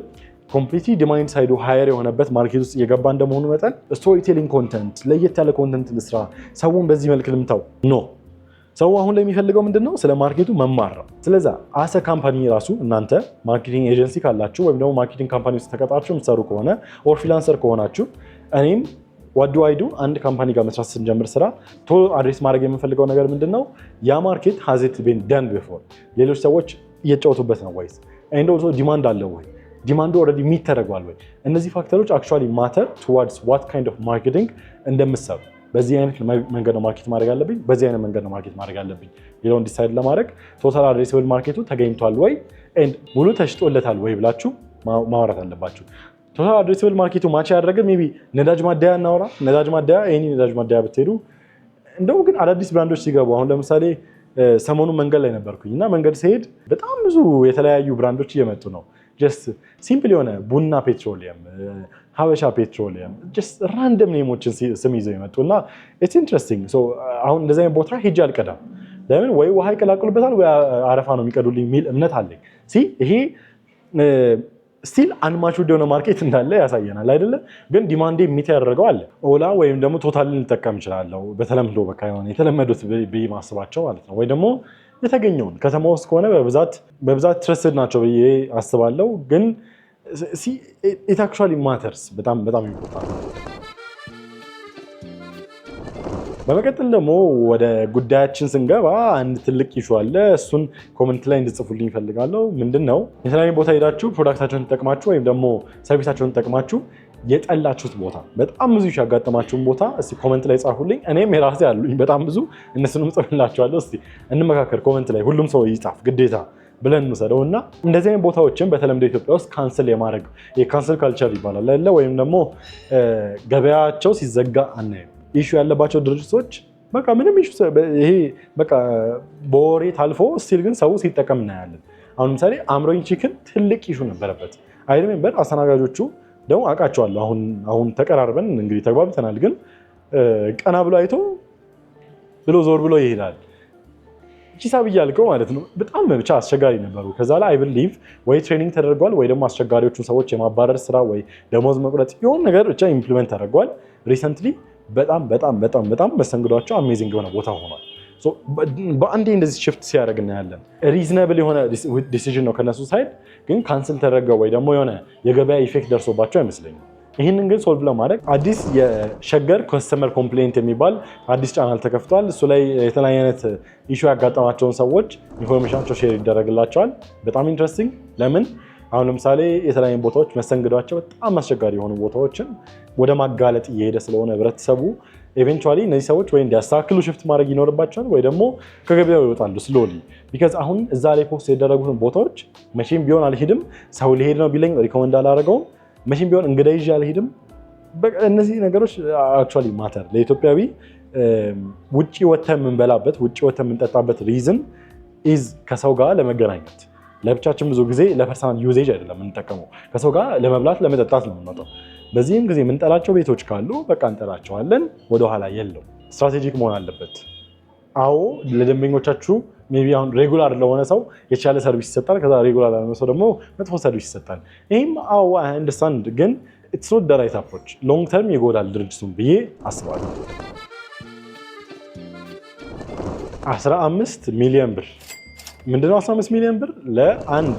ኮምፕሊትሊ ዲማንድ ሳይዱ ሃየር የሆነበት ማርኬት ውስጥ እየገባ እንደመሆኑ መጠን ስቶሪ ቴሊንግ ኮንተንት ለየት ያለ ኮንተንት ልስራ፣ ሰውን በዚህ መልክ ልምታው ኖ ሰው አሁን ላይ የሚፈልገው ምንድነው? ስለ ማርኬቱ መማር ነው። ስለዛ አሰ ካምፓኒ ራሱ እናንተ ማርኬቲንግ ኤጀንሲ ካላችሁ ወይም ደግሞ ማርኬቲንግ ካምፓኒ ውስጥ ተቀጣችሁ የምትሰሩ ከሆነ ኦር ፍሪላንሰር ከሆናችሁ እኔም ዋት ዱ አይ ዱ አንድ ካምፓኒ ጋር መስራት ስንጀምር ስራ ቶሎ አድሬስ ማድረግ የምፈልገው ነገር ምንድነው? ያ ማርኬት ሃዝ ኢት ቢን ደን ቢፎር ሌሎች ሰዎች እየጫወቱበት ነው ወይስ ኤንድ ኦልሶ ዲማንድ አለው ወይ ዲማንዱ ኦልሬዲ ሚት ተደርጓል ወይ? እነዚህ ፋክተሮች አክቹዋሊ ማተር ቱዋርድስ ዋት ካይንድ ኦፍ ማርኬቲንግ እንደምትሰሩ በዚህ አይነት መንገድ ነው ማርኬት ማድረግ አለብኝ፣ በዚህ አይነት መንገድ ነው ማርኬት ማድረግ አለብኝ የሚለውን ዲሳይድ ለማድረግ ቶታል አድሬሰብል ማርኬቱ ተገኝቷል ወይ ኤንድ ሙሉ ተሽጦለታል ወይ ብላችሁ ማውራት አለባችሁ። ቶታል አድሬሰብል ማርኬቱ ማች ያደረገ ሜይ ቢ ነዳጅ ማደያ እናወራ። ነዳጅ ማደያ ይሄን ነዳጅ ማደያ ብትሄዱ እንደው ግን አዳዲስ ብራንዶች ሲገቡ አሁን ለምሳሌ ሰሞኑን መንገድ ላይ ነበርኩኝ እና መንገድ ሲሄድ በጣም ብዙ የተለያዩ ብራንዶች እየመጡ ነው። ጀስት ሲምፕል የሆነ ቡና ፔትሮሊየም፣ ሀበሻ ፔትሮሊየም ጀስት ራንደም ኔሞችን ስም ይዘው የመጡ እና ኢትስ ኢንትረስቲንግ። አሁን እንደዚህ አይነት ቦታ ሄጄ አልቀዳም። ለምን ወይ ውሃ ይቀላቅሉበታል ወይ አረፋ ነው የሚቀዱልኝ የሚል እምነት አለኝ። ይሄ ስቲል አንማቹርድ የሆነ ማርኬት እንዳለ ያሳየናል አይደለ? ግን ዲማንዴ ሚት ያደረገው አለ። ኦላ ወይም ደግሞ ቶታል ልንጠቀም ይችላለሁ በተለምዶ በቃ የሆነ የተለመዱት ብዬ ማስባቸው ማለት ነው። ወይ ደግሞ የተገኘውን ከተማ ውስጥ ከሆነ በብዛት ትረስድ ናቸው ብዬ አስባለሁ። ግን ኢት አክቹዋሊ ማተርስ በጣም ኢምፖርታንት ነው። በመቀጠል ደግሞ ወደ ጉዳያችን ስንገባ አንድ ትልቅ ኢሹ አለ። እሱን ኮሜንት ላይ እንድጽፉልኝ ይፈልጋለሁ። ምንድን ነው? የተለያዩ ቦታ ሄዳችሁ ፕሮዳክታቸውን ተጠቅማችሁ ወይም ደግሞ ሰርቪሳቸውን ተጠቅማችሁ የጠላችሁት ቦታ በጣም ብዙ ያጋጠማችሁን ቦታ እስቲ ኮሜንት ላይ ጻፉልኝ። እኔም የራሴ አሉኝ በጣም ብዙ፣ እነሱንም ጽፍላችኋለሁ። እስቲ እንመካከር ኮሜንት ላይ፣ ሁሉም ሰው ይጻፍ ግዴታ ብለን እንውሰደው እና እንደዚህ አይነት ቦታዎችን በተለምዶ ኢትዮጵያ ውስጥ ካንስል የማድረግ የካንስል ካልቸር ይባላል አይደለ? ወይም ደግሞ ገበያቸው ሲዘጋ አናይም። ኢሹ ያለባቸው ድርጅቶች በቃ ምንም ኢሹ ይሄ በቃ በወሬ ታልፎ ስቲል ግን ሰው ሲጠቀም እናያለን። አሁን ለምሳሌ አምሮኝ ቺክን ትልቅ ኢሹ ነበረበት። አይ ሪሜምበር አስተናጋጆቹ ደግሞ አውቃቸዋለሁ። አሁን ተቀራርበን እንግዲህ ተግባብተናል። ግን ቀና ብሎ አይቶ ብሎ ዞር ብሎ ይሄዳል። ሂሳብ እያልከው ማለት ነው። በጣም ብቻ አስቸጋሪ ነበሩ። ከዛ ላይ አይ ብሊቭ ወይ ትሬኒንግ ተደርጓል ወይ ደግሞ አስቸጋሪዎቹን ሰዎች የማባረር ስራ ወይ ደሞዝ መቁረጥ የሆነ ነገር ብቻ ኢምፕሊመንት ተደርጓል። ሪሰንትሊ በጣም መስተንግዷቸው አሜዚንግ የሆነ ቦታ ሆኗል። በአንዴ እንደዚህ ሽፍት ሲያደርግ እናያለን። ሪዝነብል የሆነ ዲሲዥን ነው ከነሱ ሳይድ፣ ግን ካንስል ተደረገው ወይ ደግሞ የሆነ የገበያ ኢፌክት ደርሶባቸው አይመስለኝም። ይህንን ግን ሶልቭ ለማድረግ አዲስ የሸገር ከስተመር ኮምፕሌንት የሚባል አዲስ ቻናል ተከፍቷል። እሱ ላይ የተለያየ አይነት ኢሹ ያጋጠማቸውን ሰዎች ኢንፎርሜሽናቸው ሼር ይደረግላቸዋል። በጣም ኢንትረስቲንግ። ለምን አሁን ለምሳሌ የተለያዩ ቦታዎች መስተንግዷቸው በጣም አስቸጋሪ የሆኑ ቦታዎችን ወደ ማጋለጥ እየሄደ ስለሆነ ህብረተሰቡ ኤቨንቹዋሊ እነዚህ ሰዎች ወይ እንዲያስተካክሉ ሽፍት ማድረግ ይኖርባቸዋል ወይ ደግሞ ከገበያው ይወጣሉ ስሎሊ። ቢካዝ አሁን እዛ ላይ ፖስት የደረጉትን ቦታዎች መቼም ቢሆን አልሄድም፣ ሰው ሊሄድ ነው ቢለኝ ሪኮመንድ አላደረገውም፣ መቼም ቢሆን እንግዳ ይዤ አልሄድም። እነዚህ ነገሮች አክቹዋሊ ማተር ለኢትዮጵያዊ ውጪ ወተን የምንበላበት ውጪ ወተን የምንጠጣበት ሪዝን ኢዝ ከሰው ጋር ለመገናኘት። ለብቻችን ብዙ ጊዜ ለፐርሰናል ዩዜጅ አይደለም የምንጠቀመው፣ ከሰው ጋር ለመብላት ለመጠጣት ነው የምንመጣው። በዚህም ጊዜ የምንጠላቸው ቤቶች ካሉ በቃ እንጠላቸዋለን፣ ወደኋላ የለው። ስትራቴጂክ መሆን አለበት። አዎ ለደንበኞቻችሁ ሜይ ቢ አሁን ሬጉላር ለሆነ ሰው የተሻለ ሰርቪስ ይሰጣል፣ ከዛ ሬጉላር ለሆነ ሰው ደግሞ መጥፎ ሰርቪስ ይሰጣል። ይህም አዎ አንደርስታንድ፣ ግን ኢትስ ኖት ዘ ራይት አፕሮች። ሎንግ ተርም ይጎዳል ድርጅቱን ብዬ አስባለሁ። 15 ሚሊዮን ብር ምንድነው? 15 ሚሊዮን ብር ለአንድ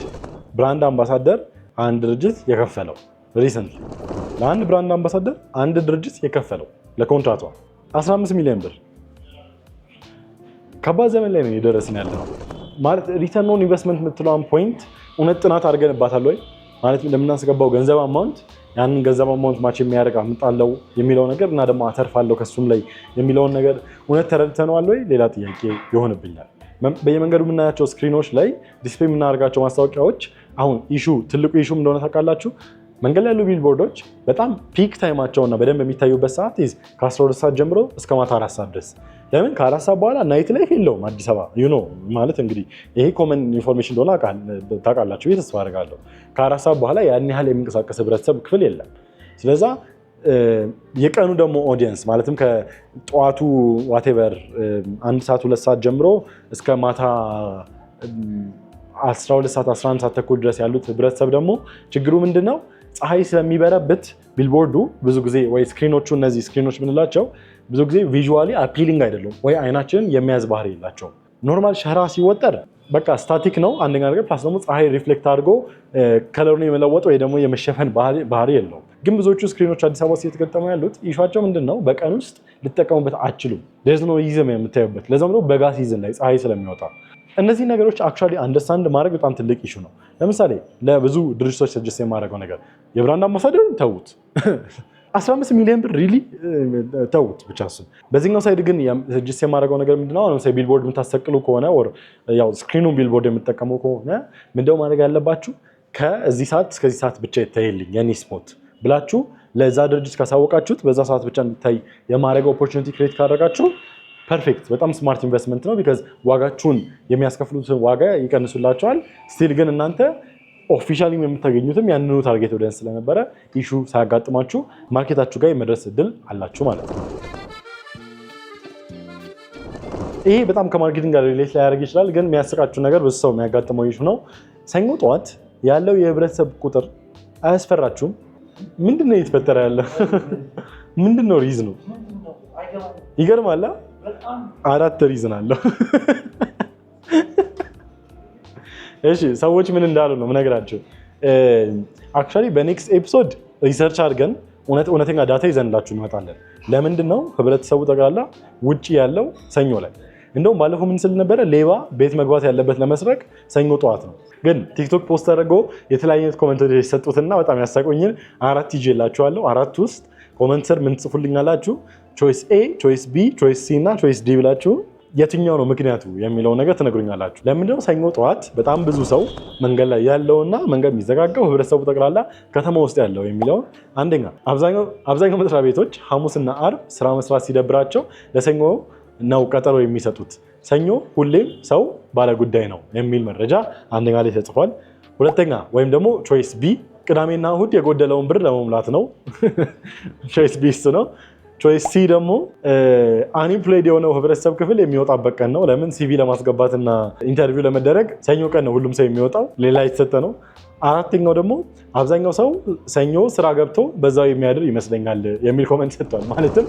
ብራንድ አምባሳደር አንድ ድርጅት የከፈለው ሪሰንትሊ ለአንድ ብራንድ አምባሳደር አንድ ድርጅት የከፈለው ለኮንትራቷ 15 ሚሊዮን ብር። ከባድ ዘመን ላይ ነው የደረስን ያለነው። ማለት ሪተርን ኦን ኢንቨስትመንት የምትለዋን ፖይንት እውነት ጥናት አድርገንባታል ወይ? ማለት ለምናስገባው ገንዘብ አማውንት ያንን ገንዘብ አማውንት ማች የሚያደርግ አምጣለው የሚለው ነገር እና ደግሞ አተርፋለሁ ከሱም ላይ የሚለውን ነገር እውነት ተረድተነዋል ወይ? ሌላ ጥያቄ ይሆንብኛል። በየመንገዱ የምናያቸው ስክሪኖች ላይ ዲስፕሌይ የምናደርጋቸው ማስታወቂያዎች አሁን ትልቁ ኢሹ እንደሆነ ታውቃላችሁ። መንገድ ላይ ያሉ ቢልቦርዶች በጣም ፒክ ታይማቸውና በደንብ የሚታዩበት ሰዓት ከ12 ሰዓት ጀምሮ እስከ ማታ 4 ሰዓት ድረስ። ለምን ከ4 ሰዓት በኋላ ናይት ላይ የለውም አዲስ አበባ ማለት እንግዲህ ይሄ ኮመን ኢንፎርሜሽን እንደሆነ ታውቃላችሁ ተስፋ አደርጋለሁ። ከ4 ሰዓት በኋላ ያን ያህል የሚንቀሳቀስ ህብረተሰብ ክፍል የለም። ስለዛ የቀኑ ደግሞ ኦዲየንስ ማለትም ከጠዋቱ ዋቴቨር 1 ሰዓት 2 ሰዓት ጀምሮ እስከ ማታ 12 ሰዓት 11 ሰዓት ተኩል ድረስ ያሉት ህብረተሰብ ደግሞ ችግሩ ምንድን ነው? ፀሐይ ስለሚበረብት ቢልቦርዱ ብዙ ጊዜ ወይ ስክሪኖቹ እነዚህ ስክሪኖች ምንላቸው ብዙ ጊዜ ቪዥዋሊ አፒሊንግ አይደሉም ወይ አይናችንን የሚያዝ ባህሪ የላቸውም። ኖርማል ሸራ ሲወጠር በቃ ስታቲክ ነው አንደኛ ነገር፣ ፕላስ ደግሞ ፀሐይ ሪፍሌክት አድርጎ ከለሩን የመለወጥ ወይ ደግሞ የመሸፈን ባህሪ የለውም። ግን ብዙዎቹ ስክሪኖች አዲስ አበባ ውስጥ እየተገጠሙ ያሉት ኢሹዋቸው ምንድን ነው? በቀን ውስጥ ልትጠቀሙበት አትችሉም። ዴዝ ኖ ሪዝን የምታዩበት ለዛም ደግሞ በጋ ሲዝን ላይ ፀሐይ ስለሚወጣ እነዚህ ነገሮች አክቹዋሊ አንደርስታንድ ማድረግ በጣም ትልቅ ኢሹ ነው። ለምሳሌ ለብዙ ድርጅቶች ሰጀስት የማደርገው ነገር የብራንድ አምባሳደሩን ተዉት፣ 15 ሚሊዮን ብር ሪሊ ተዉት ብቻ እሱን። በዚህኛው ሳይድ ግን ሰጀስት የማደርገው ነገር ምንድነው? ለምሳሌ ቢልቦርድ የምታሰቅሉ ከሆነ ያው ስክሪኑን ቢልቦርድ የምትጠቀሙ ከሆነ ምንድነው ማድረግ ያለባችሁ? ከዚህ ሰዓት እስከዚህ ሰዓት ብቻ ይታይልኝ የኔ ስፖት ብላችሁ ለዛ ድርጅት ካሳወቃችሁት በዛ ሰዓት ብቻ እንዲታይ የማድረግ ኦፖርቹኒቲ ክሬት ካደረጋችሁ ፐርፌክት፣ በጣም ስማርት ኢንቨስትመንት ነው። ቢካዝ ዋጋችሁን የሚያስከፍሉትን ዋጋ ይቀንሱላቸዋል። ስቲል ግን እናንተ ኦፊሻሊ የምታገኙትም ያንኑ ታርጌት ኦዲየንስ ስለነበረ ኢሹ ሳያጋጥማችሁ ማርኬታችሁ ጋር የመድረስ እድል አላችሁ ማለት ነው። ይሄ በጣም ከማርኬቲንግ ጋር ሪሌት ሊያደርግ ይችላል፣ ግን የሚያስቃችሁ ነገር ብዙ ሰው የሚያጋጥመው ኢሹ ነው። ሰኞ ጠዋት ያለው የህብረተሰብ ቁጥር አያስፈራችሁም? ምንድነው እየተፈጠረ ያለ? ምንድነው ሪዝኑ? ይገርማል። 4 ሪዝን አለው። እሺ ሰዎች ምን እንዳሉ ነው የምነግራቸው። አክቹዋሊ በኔክስት ኤፒሶድ ሪሰርች አድርገን እውነተኛ ዳታ ይዘንላችሁ እንመጣለን። ለምንድን ነው ህብረተሰቡ ጠቅላላ ውጪ ያለው ሰኞ ላይ? እንደውም ባለፈው ምን ስል ነበረ? ሌባ ቤት መግባት ያለበት ለመስረቅ ሰኞ ጠዋት ነው። ግን ቲክቶክ ፖስት ተደርጎ የተለያየ አይነት ኮሜንቶች የሰጡትና በጣም ያሳቆኝን 4 ይዤላችኋለሁ። 4 ውስጥ ኮሜንት ስር ምን ትጽፉልኛላችሁ? ቾይስ ኤ፣ ቾይስ ቢ፣ ቾይስ ሲ እና ቾይስ ዲ ብላችሁ የትኛው ነው ምክንያቱ የሚለው ነገር ትነግሩኛላችሁ። ለምንድነው ሰኞ ጠዋት በጣም ብዙ ሰው መንገድ ላይ ያለውና መንገድ የሚዘጋጋው ህብረተሰቡ ጠቅላላ ከተማ ውስጥ ያለው የሚለው? አንደኛ አብዛኛው መስሪያ ቤቶች ሐሙስና አርብ ስራ መስራት ሲደብራቸው ለሰኞ ነው ቀጠሮ የሚሰጡት። ሰኞ ሁሌም ሰው ባለጉዳይ ነው የሚል መረጃ አንደኛ ላይ ተጽፏል። ሁለተኛ ወይም ደግሞ ቾይስ ቢ ቅዳሜና እሁድ የጎደለውን ብር ለመሙላት ነው። ቾይስ ቢ እሱ ነው። ቾይስ ሲ ደግሞ አንኢምፕሎይድ የሆነው ህብረተሰብ ክፍል የሚወጣበት ቀን ነው። ለምን? ሲቪ ለማስገባትና ኢንተርቪው ለመደረግ ሰኞ ቀን ነው ሁሉም ሰው የሚወጣው፣ ሌላ የተሰጠ ነው። አራተኛው ደግሞ አብዛኛው ሰው ሰኞ ስራ ገብቶ በዛው የሚያድር ይመስለኛል የሚል ኮመንት ሰጥቷል። ማለትም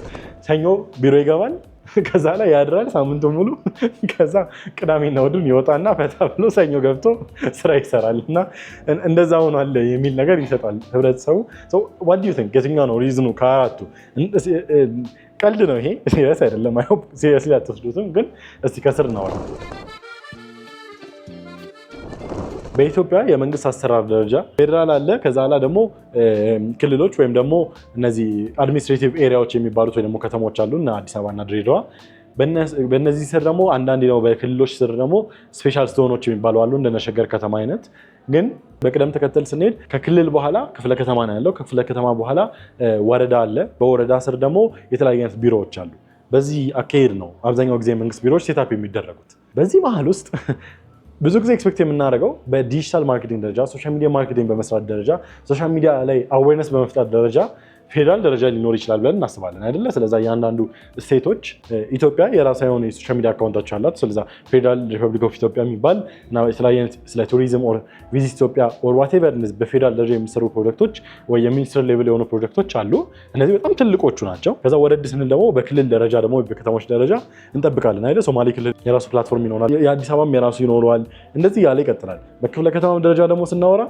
ሰኞ ቢሮ ይገባል፣ ከዛ ላይ ያድራል ሳምንቱን ሙሉ። ከዛ ቅዳሜና እሑድን ይወጣና ፈታ ብሎ ሰኞ ገብቶ ስራ ይሰራል። እና እንደዛ ሆኗል የሚል ነገር ይሰጣል ህብረተሰቡ። ዋት ዱ ዩ ቲንክ የትኛው ነው ሪዝኑ ከአራቱ? ቀልድ ነው ይሄ፣ ሲሪየስ አይደለም። አይ ሆፕ ሲሪየስሊ አትወስዱትም። ግን እስቲ ከስር እናወራ። በኢትዮጵያ የመንግስት አሰራር ደረጃ ፌዴራል አለ፣ ከዛ ላ ደግሞ ክልሎች ወይም ደግሞ እነዚህ አድሚኒስትሬቲቭ ኤሪያዎች የሚባሉት ወይ ደግሞ ከተሞች አሉ እና አዲስ አበባ እና ድሬዳዋ። በእነዚህ ስር ደግሞ አንዳንዴ ነው በክልሎች ስር ደግሞ ስፔሻል ዞኖች የሚባሉ አሉ እንደነ ሸገር ከተማ አይነት። ግን በቅደም ተከተል ስንሄድ ከክልል በኋላ ክፍለ ከተማ ነው ያለው። ከክፍለ ከተማ በኋላ ወረዳ አለ። በወረዳ ስር ደግሞ የተለያዩ አይነት ቢሮዎች አሉ። በዚህ አካሄድ ነው አብዛኛው ጊዜ የመንግስት ቢሮዎች ሴታፕ የሚደረጉት። በዚህ መሀል ውስጥ ብዙ ጊዜ ኤክስፔክት የምናደርገው በዲጂታል ማርኬቲንግ ደረጃ፣ ሶሻል ሚዲያ ማርኬቲንግ በመስራት ደረጃ፣ ሶሻል ሚዲያ ላይ አዌርነስ በመፍጠር ደረጃ ፌዴራል ደረጃ ሊኖር ይችላል ብለን እናስባለን አይደለ? ስለዛ እያንዳንዱ ስቴቶች ኢትዮጵያ የራሳ የሆነ የሶሻል ሚዲያ አካውንቶች አላት። ስለዛ ፌዴራል ሪፐብሊክ ኦፍ ኢትዮጵያ የሚባል እና የተለያየ አይነት ስለ ቱሪዝም ኦር ቪዚት ኢትዮጵያ ኦር ዋቴቨር በፌዴራል ደረጃ የሚሰሩ ፕሮጀክቶች ወይ የሚኒስትር ሌቭል የሆኑ ፕሮጀክቶች አሉ። እነዚህ በጣም ትልቆቹ ናቸው። ከዛ ወረድ ስንል ደግሞ በክልል ደረጃ ደግሞ በከተሞች ደረጃ እንጠብቃለን አይደል? ሶማሌ ክልል የራሱ ፕላትፎርም ይኖራል፣ የአዲስ አበባም የራሱ ይኖረዋል። እንደዚህ ያለ ይቀጥላል። በክፍለ ከተማ ደረጃ ደግሞ ስናወራ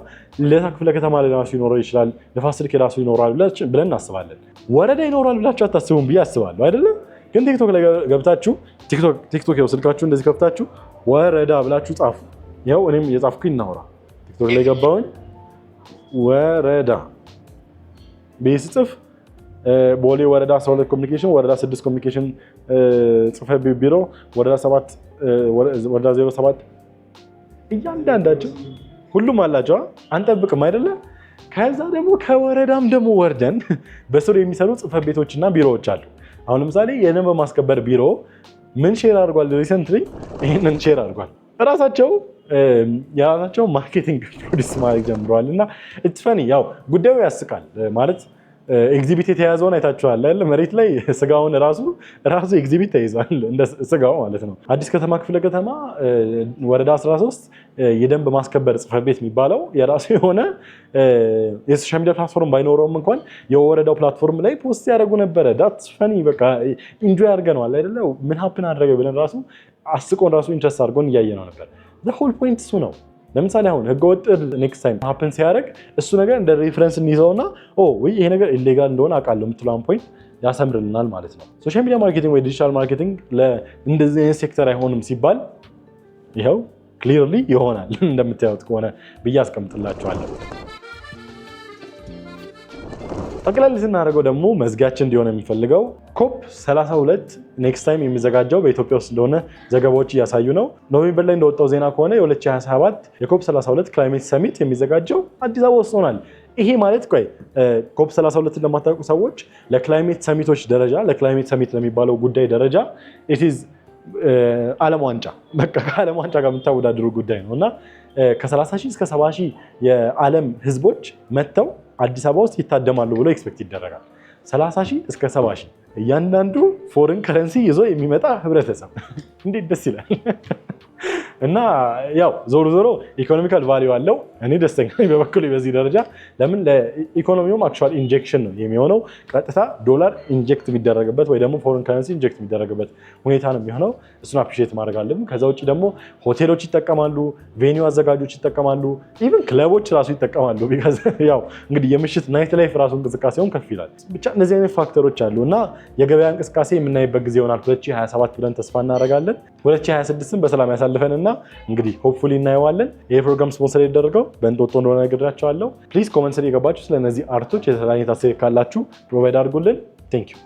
ለታ ክፍለ ከተማ ላይ ራሱ ይኖረው ይችላል፣ ንፋስ ስልክ የራሱ ይኖራል ብለን እናስባለን። ወረዳ ይኖራል ብላችሁ አታስቡም ብዬ አስባለሁ አይደለም። ግን ቲክቶክ ላይ ገብታችሁ ቲክቶክ ያው ስልካችሁ እንደዚህ ከፍታችሁ ወረዳ ብላችሁ ጻፉ። ያው እኔም የጻፍኩኝ እናውራ። ቲክቶክ ላይ ገባሁኝ ወረዳ ቤት ጽፍ ቦሌ ወረዳ 12 ኮሚኒኬሽን፣ ወረዳ 6 ኮሚኒኬሽን ጽሕፈት ቤት ቢሮ፣ ወረዳ 7 ወረዳ 07 እያንዳንዳቸው ሁሉም አላቸው። አንጠብቅም አይደለ? ከዛ ደግሞ ከወረዳም ደግሞ ወርደን በስሩ የሚሰሩ ጽሕፈት ቤቶችና ቢሮዎች አሉ። አሁን ለምሳሌ የደንብ ማስከበር ቢሮ ምን ሼር አድርጓል? ሪሰንትሊ ይህንን ሼር አድርጓል። የራሳቸው ማርኬቲንግ ፕሮዲስ ማድረግ ጀምረዋል። እና ኢትስ ፈኒ ያው ጉዳዩ ያስቃል ማለት ኤግዚቢት የተያዘውን አይታችኋል አይደል? መሬት ላይ ስጋውን ራሱ ኤግዚቢት ተይዟል፣ እንደ ስጋው ማለት ነው። አዲስ ከተማ ክፍለ ከተማ ወረዳ 13 የደንብ ማስከበር ጽሕፈት ቤት የሚባለው የራሱ የሆነ የሶሻል ሚዲያ ፕላትፎርም ባይኖረውም እንኳን የወረዳው ፕላትፎርም ላይ ፖስት ያደርጉ ነበረ። ዳትስ ፈኒ በቃ ኢንጆይ አድርገነዋል አይደለ? ምን ሀፕን አደረገ ብለን ራሱ አስቆን ራሱ ኢንትረስት አድርጎን እያየነው ነበር። ዘ ሆል ፖይንት እሱ ነው። ለምሳሌ አሁን ህገወጥ ኔክስት ታይም ሀፕን ሲያደርግ እሱ ነገር እንደ ሪፈረንስ እንይዘውና ይሄ ነገር ኢሌጋል እንደሆነ አውቃለሁ የምትለውን ፖይንት ያሰምርልናል ማለት ነው። ሶሻል ሚዲያ ማርኬቲንግ ወይ ዲጂታል ማርኬቲንግ ለእንደዚህ አይነት ሴክተር አይሆንም ሲባል ይኸው ክሊርሊ ይሆናል እንደምታዩት ከሆነ ብዬ አስቀምጥላችኋለሁ። ጠቅላላ ስናደርገው ደግሞ መዝጊያችን እንዲሆን የሚፈልገው ኮፕ 32 ኔክስት ታይም የሚዘጋጀው በኢትዮጵያ ውስጥ እንደሆነ ዘገባዎች እያሳዩ ነው። ኖቬምበር ላይ እንደወጣው ዜና ከሆነ የ2027 የኮፕ 32 ክላይሜት ሰሚት የሚዘጋጀው አዲስ አበባ ውስጥ ሆናል። ይሄ ማለት ኮፕ 32 ለማታውቁ ሰዎች ለክላይሜት ሰሚቶች ደረጃ ለክላይሜት ሰሚት ለሚባለው ጉዳይ ደረጃ ኢዝ ዓለም ዋንጫ በቃ ከዓለም ዋንጫ ጋር የምታወዳድሩ ጉዳይ ነው እና ከ30 ሺህ እስከ 70 ሺህ የዓለም ህዝቦች መጥተው አዲስ አበባ ውስጥ ይታደማሉ ብሎ ኤክስፔክት ይደረጋል። 30 ሺህ እስከ 70 ሺህ እያንዳንዱ ፎሬን ከረንሲ ይዞ የሚመጣ ህብረተሰብ እንዴት ደስ ይላል! እና ያው ዞሮ ኢኮኖሚካል ቫልዩ አለው። እኔ ደስተኛ ነኝ በበኩሌ በዚህ ደረጃ። ለምን ለኢኮኖሚውም አክቹዋል ኢንጀክሽን ነው የሚሆነው። ቀጥታ ዶላር ኢንጀክት የሚደረግበት ወይ ደግሞ ፎሬን ከረንሲ ኢንጀክት የሚደረግበት ሁኔታ ነው የሚሆነው። እሱን አፕሪሺየት ማድረግ አለብን። ከዛ ውጭ ደግሞ ሆቴሎች ይጠቀማሉ፣ ቬኒው አዘጋጆች ይጠቀማሉ፣ ኢቭን ክለቦች ራሱ ይጠቀማሉ። ቢካዝ ያው እንግዲህ የምሽት ናይት ላይፍ ራሱ እንቅስቃሴውን ከፍ ይላል። ብቻ እነዚህ አይነት ፋክተሮች አሉ እና የገበያ እንቅስቃሴ የምናይበት ጊዜ ይሆናል 2027 ብለን ተስፋ እናደርጋለን። 2026ን በሰላም ያሳልፈንና እንግዲህ ሆፕፉሊ እናየዋለን። ይሄ ፕሮግራም ስፖንሰር የተደረገው በእንጦጦ እንደሆነ ነግሬያቸዋለሁ። ፕሊዝ ኮመንት ስር የገባችሁ ስለነዚህ አርቶች የተለያየ አስተያየት ካላችሁ ፕሮቫይድ አድርጉልን። ቴንክ ዩ